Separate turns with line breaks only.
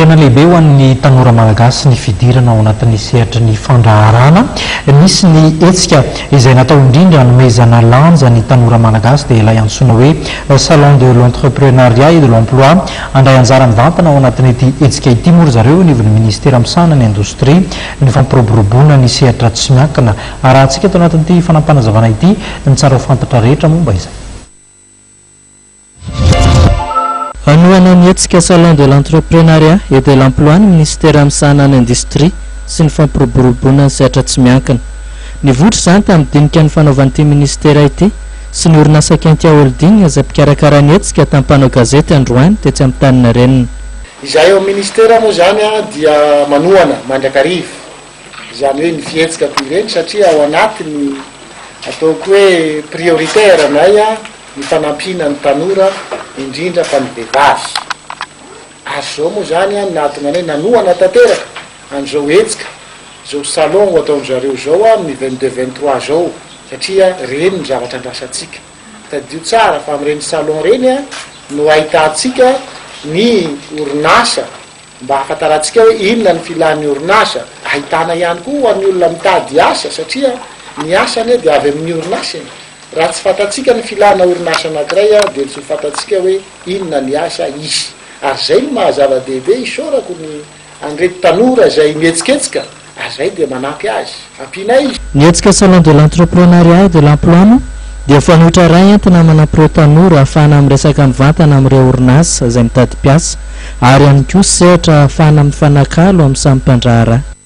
Tena lehibe ho an'ny tanora malagasy ny fidirana ao anatin'ny sehatra ny fandraharana. Misy ny hetsika izay natao indrindra hanomezana lanja ny tanora malagasy dia ilay antsoina hoe salon de l'entrepreneuriat et de l'emploi. Andray anjara mivantana ao anatin'ity hetsika ity moa zareo nivon'ny ministera misahana ny indostria ny fampiroboroboana ny sehatra tsy miankina. Arahantsika eto anatin'ity fanampanazavana ity ny tsara ho fantatra rehetra momba izay.
Anoana ny hetsika salon de l'entrepreneuriat et de l'emploi ny ministera misahana ny industrie sy ny fampiroboroboana ny sehatra tsy miankina. Nivoatra izany tamin'ny dinika ny fanaovan'ity ministera ity sy ny orinasa Kentia Holding izay mpikarakara ny hetsika tamin'ny mpanao gazety androany tetsy amin'ny tanina renina.
Izahay ao ministera moa zany dia manoana mandrakariva izany hoe ny fihetsika toy ireny satria ao anatiny ataoko hoe prioritaire anay ny fanampiana ny tanora indrindra fa ny vehivavy. Ary zao moa zany natona hoe nanoana tanteraka an'izao hetsika zao salon ataon'zareo zao amin'ny 22-23 zao satria reny ny zavatra andrasantsika. Tadio tsara fa amin'ireny salon reny no ahitantsika ny orinasa mba hafantarantsika hoe inona ny filan'ny orinasa. Ahitana ihany koa an'ny olona mitady asa satria ny asany dia avy amin'ny orinasa. Raha tsy fantatsika ny filana orinasa anankiray dia tsy fantatsika hoe inona ny asa isy. Ary zay no mahazava-dehibe isorako ny an'ireto tanora izay mihetsiketsika. Ary zay dia manampy azy, ampiana izy.
Ny hetsika salon de l'entrepreneuriat et de l'emploi dia fanohitra ray entina manampy ireo tanora ahafahana amin'ny resaka mivantana amin'ireo orinasa izay mitady mpiasa ary ihany koa sehatra ahafahana amin'ny fanakalo amin'ny samy mpandraharaha.